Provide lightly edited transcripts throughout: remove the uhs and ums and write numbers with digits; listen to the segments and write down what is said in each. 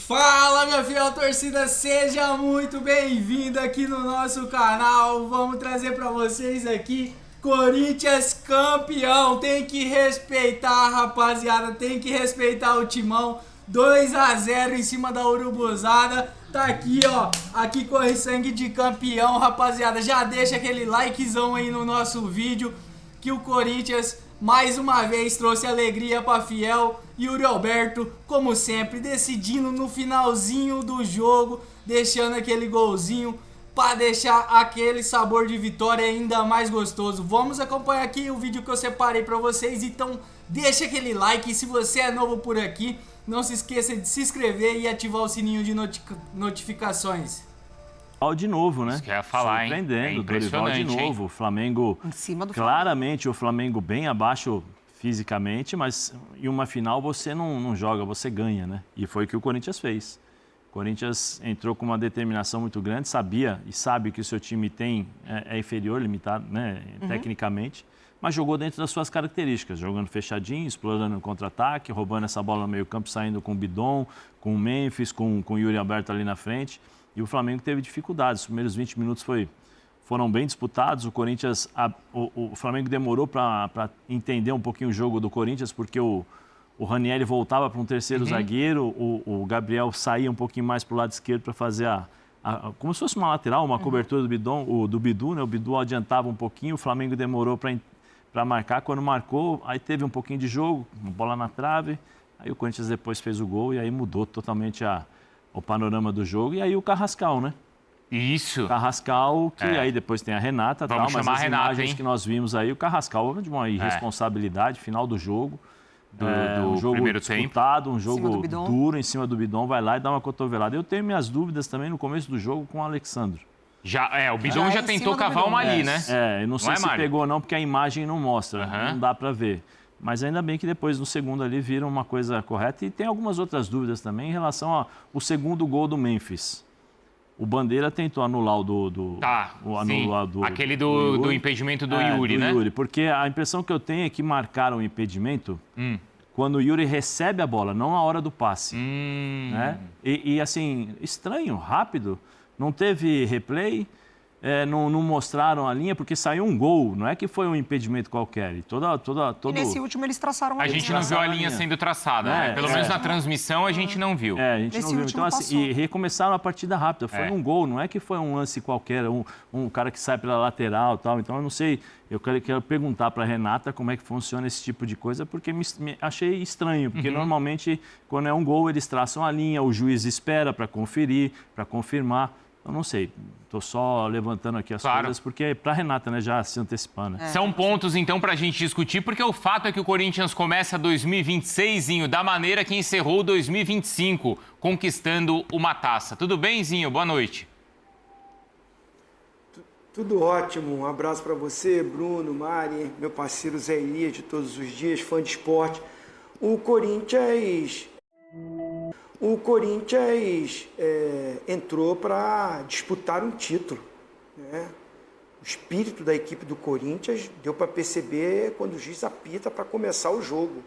Fala, minha fiel torcida, seja muito bem-vindo aqui no nosso canal. Vamos trazer pra vocês aqui Corinthians campeão. Tem que respeitar, rapaziada, tem que respeitar o timão. 2-0 em cima da Urubuzada. Tá aqui, ó, aqui corre sangue de campeão, rapaziada. Já deixa aquele likezão aí no nosso vídeo, que o Corinthians mais uma vez trouxe alegria pra fiel. Yuri Alberto, como sempre, decidindo no finalzinho do jogo, deixando aquele golzinho para deixar aquele sabor de vitória ainda mais gostoso. Vamos acompanhar aqui o vídeo que eu separei para vocês, então deixa aquele like. E se você é novo por aqui, não se esqueça de se inscrever e ativar o sininho de notificações. De novo, né? Isso que eu ia falar, hein? Surpreendendo, Dorival de novo. O Flamengo, em cima do claramente o Flamengo bem abaixo fisicamente, mas em uma final você não joga, você ganha, né? E foi o que o Corinthians fez. O Corinthians entrou com uma determinação muito grande, sabia e sabe que o seu time é inferior, limitado, né? Tecnicamente, mas jogou dentro das suas características, jogando fechadinho, explorando o contra-ataque, roubando essa bola no meio-campo, saindo com o Bidon, com o Memphis, com o Yuri Alberto ali na frente. E o Flamengo teve dificuldades. Os primeiros 20 minutos foram bem disputados. O Corinthians, o Flamengo demorou para entender um pouquinho o jogo do Corinthians, porque o Ranieri voltava para um terceiro zagueiro, o Gabriel saía um pouquinho mais para o lado esquerdo para fazer como se fosse uma lateral, uma cobertura do Bidu, né? O Bidu adiantava um pouquinho, o Flamengo demorou para marcar. Quando marcou, aí teve um pouquinho de jogo, uma bola na trave, aí o Corinthians depois fez o gol e aí mudou totalmente o panorama do jogo. E aí o Carrascal, né? Isso. Carrascal, que aí depois tem a Renata, Vamos mas chamar as a Renata, imagens que nós vimos aí, o Carrascal de uma irresponsabilidade, final do jogo. Do jogo primeiro disputado, tempo. Um jogo duro em cima do Bidon, vai lá e dá uma cotovelada. Eu tenho minhas dúvidas também no começo do jogo com o Alexandre. O Bidon já tentou cavar uma ali, né? Eu não sei se pegou ou não, porque a imagem não mostra, não dá para ver. Mas ainda bem que depois, no segundo ali, viram uma coisa correta. E tem algumas outras dúvidas também em relação ao segundo gol do Memphis. O Bandeira tentou anular aquele do impedimento do Yuri, né? Yuri, porque a impressão que eu tenho é que marcaram o impedimento quando o Yuri recebe a bola, não na hora do passe. Né? E assim, estranho, rápido, não teve replay. Não mostraram a linha, porque saiu um gol, não é que foi um impedimento qualquer. E E nesse último eles traçaram a gente não viu a linha sendo traçada, né? Pelo menos na transmissão a gente não viu. A gente não viu. Então, assim, e recomeçaram a partida rápida. Foi um gol, não é que foi um lance qualquer, um cara que sai pela lateral e tal. Então, eu não sei, eu quero perguntar para a Renata como é que funciona esse tipo de coisa, porque me achei estranho, porque normalmente, quando é um gol, eles traçam a linha, o juiz espera para conferir, para confirmar. Eu não sei, estou só levantando aqui as coisas, porque é para a Renata, né, já se antecipando. Né? São pontos, então, para a gente discutir, porque o fato é que o Corinthians começa 2026, Zinho, da maneira que encerrou 2025, conquistando uma taça. Tudo bem, Zinho? Boa noite. Tudo ótimo, um abraço para você, Bruno, Mari, meu parceiro Zé Elias de todos os dias, fã de esporte. O Corinthians entrou para disputar um título, né? O espírito da equipe do Corinthians deu para perceber quando o juiz apita para começar o jogo.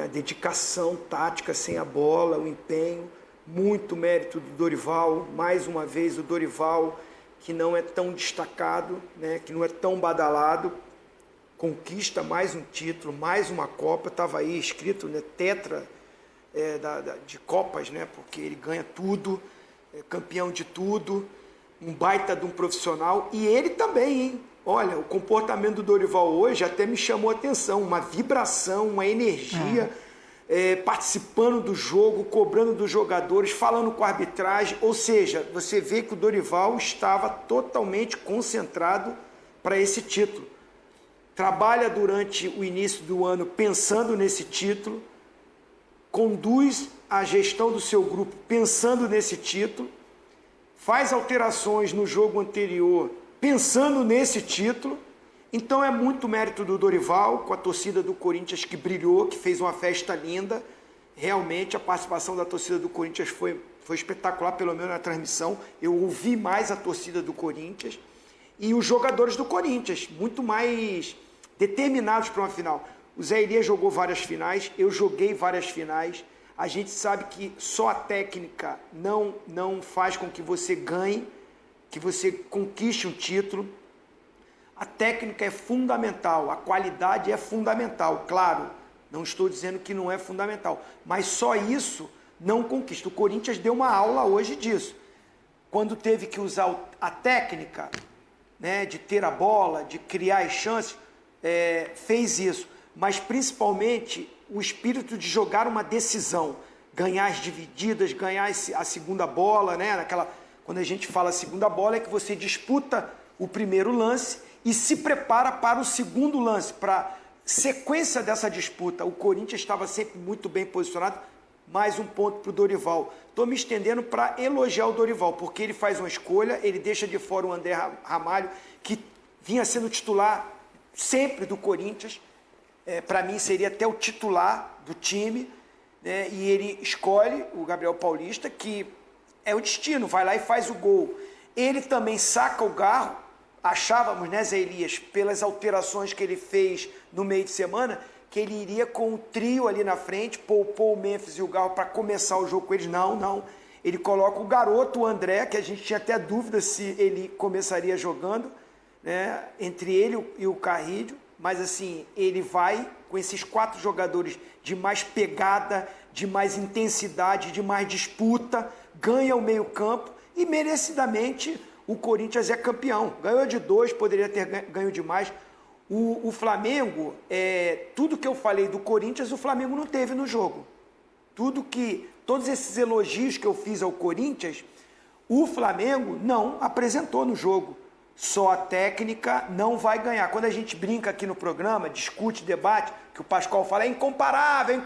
A dedicação tática sem a bola, o empenho, muito mérito do Dorival. Mais uma vez o Dorival, que não é tão destacado, né? Que não é tão badalado, conquista mais um título, mais uma Copa. Estava aí escrito, né? Tetra de Copas, né? Porque ele ganha tudo, é campeão de tudo, um baita de um profissional. E ele também, hein? Olha, o comportamento do Dorival hoje até me chamou a atenção, uma vibração, uma energia, participando do jogo, cobrando dos jogadores, falando com a arbitragem. Ou seja, você vê que o Dorival estava totalmente concentrado para esse título. Trabalha durante o início do ano pensando nesse título, conduz a gestão do seu grupo pensando nesse título, faz alterações no jogo anterior pensando nesse título. Então é muito mérito do Dorival, com a torcida do Corinthians que brilhou, que fez uma festa linda. Realmente a participação da torcida do Corinthians foi espetacular, pelo menos na transmissão. Eu ouvi mais a torcida do Corinthians e os jogadores do Corinthians, muito mais determinados para uma final. O Zé Elias jogou várias finais, eu joguei várias finais. A gente sabe que só a técnica não faz com que você ganhe, que você conquiste um título. A técnica é fundamental, a qualidade é fundamental, claro, não estou dizendo que não é fundamental, mas só isso não conquista. O Corinthians deu uma aula hoje disso. Quando teve que usar a técnica, né, de ter a bola, de criar as chances, fez isso. Mas principalmente o espírito de jogar uma decisão, ganhar as divididas, ganhar a segunda bola, né? Quando a gente fala segunda bola é que você disputa o primeiro lance e se prepara para o segundo lance, para sequência dessa disputa. O Corinthians estava sempre muito bem posicionado. Mais um ponto para o Dorival. Estou me estendendo para elogiar o Dorival, porque ele faz uma escolha, ele deixa de fora o André Ramalho, que vinha sendo titular sempre do Corinthians. Para mim seria até o titular do time, né? E ele escolhe o Gabriel Paulista, que é o destino, vai lá e faz o gol. Ele também saca o Garro, achávamos, né, Zé Elias, pelas alterações que ele fez no meio de semana, que ele iria com o trio ali na frente, poupou o Memphis e o Garro para começar o jogo com eles. Não. Ele coloca o garoto, o André, que a gente tinha até dúvida se ele começaria jogando, né, entre ele e o Carrilho. Mas assim, ele vai com esses 4 jogadores de mais pegada, de mais intensidade, de mais disputa, ganha o meio-campo e merecidamente o Corinthians é campeão. Ganhou de 2, poderia ter ganho de mais. O Flamengo, tudo que eu falei do Corinthians, o Flamengo não teve no jogo. Todos esses elogios que eu fiz ao Corinthians, o Flamengo não apresentou no jogo. Só a técnica não vai ganhar. Quando a gente brinca aqui no programa, discute, debate, que o Pascoal fala, é incomparável.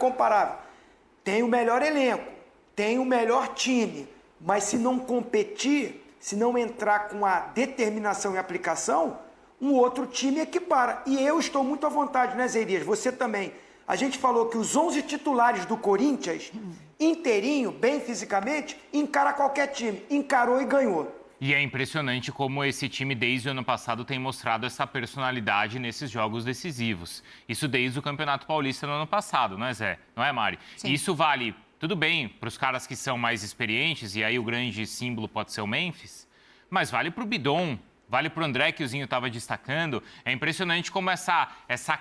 Tem o melhor elenco, tem o melhor time, mas se não competir, se não entrar com a determinação e aplicação, um outro time equipara. E eu estou muito à vontade, né, Zé Elias? Você também. A gente falou que os 11 titulares do Corinthians, inteirinho, bem fisicamente, encara qualquer time. Encarou e ganhou. E é impressionante como esse time, desde o ano passado, tem mostrado essa personalidade nesses jogos decisivos. Isso desde o Campeonato Paulista no ano passado, não é, Zé? Não é, Mari? Sim. Isso vale, tudo bem, para os caras que são mais experientes, e aí o grande símbolo pode ser o Memphis, mas vale para o Bidon, vale para o André, que o Zinho estava destacando. É impressionante como essa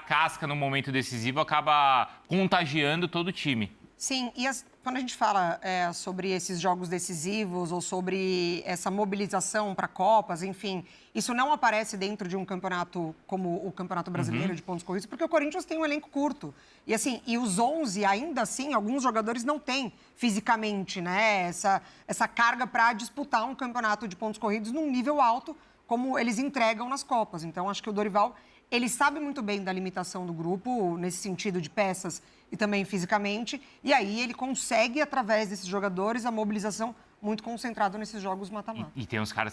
casca no momento decisivo acaba contagiando todo o time. Sim, e quando a gente fala sobre esses jogos decisivos ou sobre essa mobilização para Copas, enfim, isso não aparece dentro de um campeonato como o Campeonato Brasileiro de pontos corridos, porque o Corinthians tem um elenco curto. E assim, e os 11, ainda assim, alguns jogadores não têm fisicamente, né, essa carga para disputar um campeonato de pontos corridos num nível alto, como eles entregam nas Copas. Então, acho que o Dorival, ele sabe muito bem da limitação do grupo, nesse sentido de peças e também fisicamente, e aí ele consegue, através desses jogadores, a mobilização muito concentrada nesses jogos mata-mata. E tem uns caras